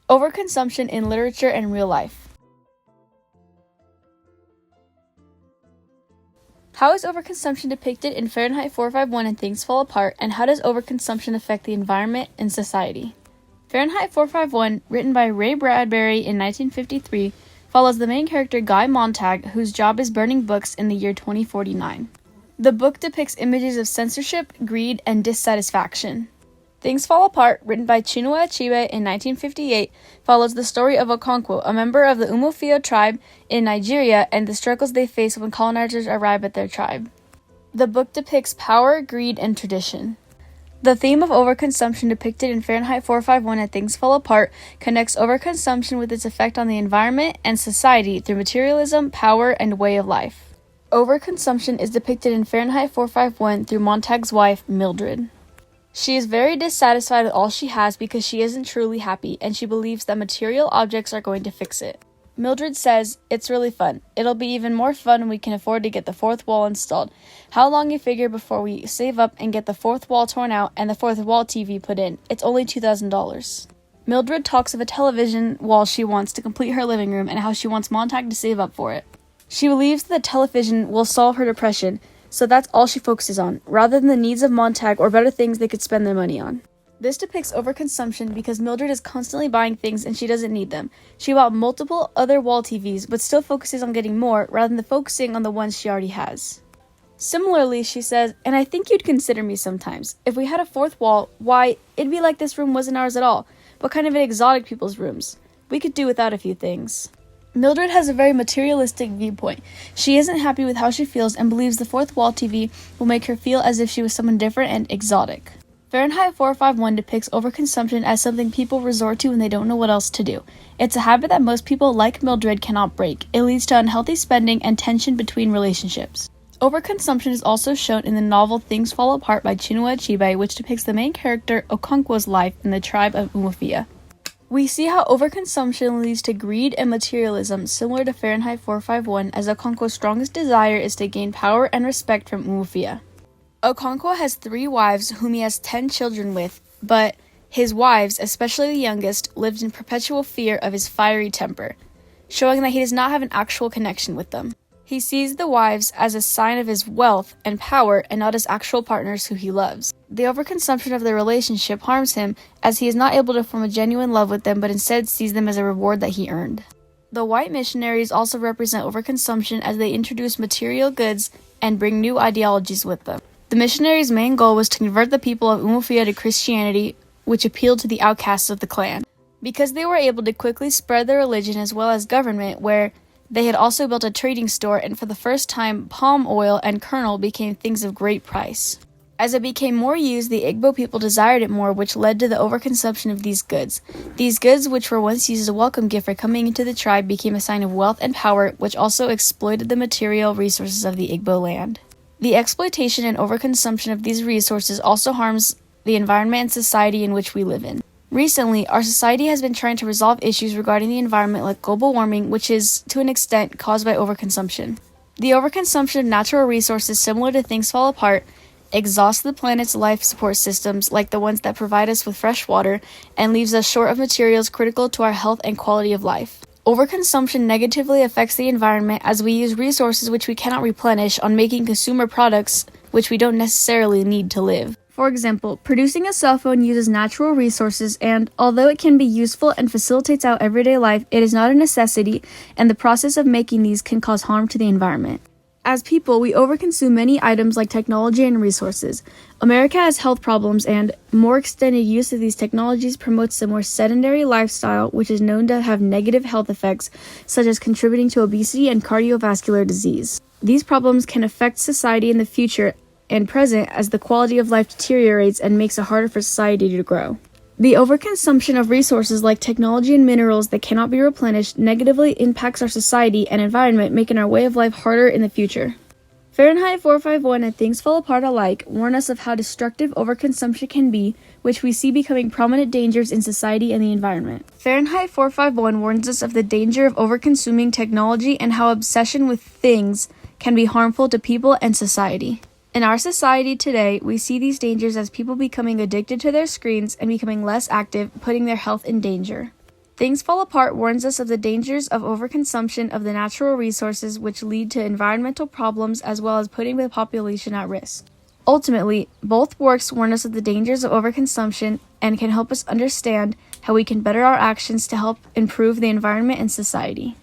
Overconsumption in literature and real life. How is overconsumption depicted in Fahrenheit 451 and Things Fall Apart, and how does overconsumption affect the environment and society? Fahrenheit 451, written by Ray Bradbury in 1953, follows the main character Guy Montag, whose job is burning books in the year 2049. The book depicts images of censorship, greed, and dissatisfaction. Things Fall Apart, written by Chinua Achebe in 1958, follows the story of Okonkwo, a member of the Umuofia tribe in Nigeria, and the struggles they face when colonizers arrive at their tribe. The book depicts power, greed, and tradition. The theme of overconsumption depicted in Fahrenheit 451 and Things Fall Apart connects overconsumption with its effect on the environment and society through materialism, power, and way of life. Overconsumption is depicted in Fahrenheit 451 through Montag's wife, Mildred. She is very dissatisfied with all she has because she isn't truly happy, and she believes that material objects are going to fix it. Mildred says, "It's really fun. It'll be even more fun when we can afford to get the fourth wall installed. How long you figure before we save up and get the fourth wall torn out and the fourth wall TV put in? It's only $2,000. Mildred talks of a television wall she wants to complete her living room and how she wants Montag to save up for it. She believes that the television will solve her depression, so that's all she focuses on, rather than the needs of Montag or better things they could spend their money on. This depicts overconsumption because Mildred is constantly buying things and she doesn't need them. She bought multiple other wall TVs, but still focuses on getting more rather than focusing on the ones she already has. Similarly, she says, "And I think you'd consider me sometimes. If we had a fourth wall, why, it'd be like this room wasn't ours at all, but kind of an exotic people's rooms. We could do without a few things." Mildred has a very materialistic viewpoint. She isn't happy with how she feels and believes the fourth wall TV will make her feel as if she was someone different and exotic. Fahrenheit 451 depicts overconsumption as something people resort to when they don't know what else to do. It's a habit that most people like Mildred cannot break. It leads to unhealthy spending and tension between relationships. Overconsumption is also shown in the novel Things Fall Apart by Chinua Achebe, which depicts the main character Okonkwo's life in the tribe of Umuofia. We see how overconsumption leads to greed and materialism, similar to Fahrenheit 451, as Okonkwo's strongest desire is to gain power and respect from Umuofia. Okonkwo has 3 wives whom he has 10 children with, but his wives, especially the youngest, lived in perpetual fear of his fiery temper, showing that he does not have an actual connection with them. He sees the wives as a sign of his wealth and power and not as actual partners who he loves. The overconsumption of their relationship harms him as he is not able to form a genuine love with them but instead sees them as a reward that he earned. The white missionaries also represent overconsumption as they introduce material goods and bring new ideologies with them. The missionaries' main goal was to convert the people of Umuofia to Christianity, which appealed to the outcasts of the clan. Because they were able to quickly spread their religion as well as government, where they had also built a trading store, and for the first time, palm oil and kernel became things of great price. As it became more used, the Igbo people desired it more, which led to the overconsumption of these goods. These goods, which were once used as a welcome gift for coming into the tribe, became a sign of wealth and power, which also exploited the material resources of the Igbo land. The exploitation and overconsumption of these resources also harms the environment and society in which we live in. Recently, our society has been trying to resolve issues regarding the environment like global warming, which is, to an extent, caused by overconsumption. The overconsumption of natural resources, similar to Things Fall Apart, exhausts the planet's life support systems, like the ones that provide us with fresh water, and leaves us short of materials critical to our health and quality of life. Overconsumption negatively affects the environment as we use resources which we cannot replenish on making consumer products which we don't necessarily need to live. For example, producing a cell phone uses natural resources, and although it can be useful and facilitates our everyday life, it is not a necessity, and the process of making these can cause harm to the environment. As people, we overconsume many items like technology and resources. America has health problems, and more extended use of these technologies promotes a more sedentary lifestyle, which is known to have negative health effects, such as contributing to obesity and cardiovascular disease. These problems can affect society in the future and present as the quality of life deteriorates and makes it harder for society to grow. The overconsumption of resources like technology and minerals that cannot be replenished negatively impacts our society and environment, making our way of life harder in the future. Fahrenheit 451 and Things Fall Apart alike warn us of how destructive overconsumption can be, which we see becoming prominent dangers in society and the environment. Fahrenheit 451 warns us of the danger of overconsuming technology and how obsession with things can be harmful to people and society. In our society today, we see these dangers as people becoming addicted to their screens and becoming less active, putting their health in danger. Things Fall Apart warns us of the dangers of overconsumption of the natural resources which lead to environmental problems as well as putting the population at risk. Ultimately, both works warn us of the dangers of overconsumption and can help us understand how we can better our actions to help improve the environment and society.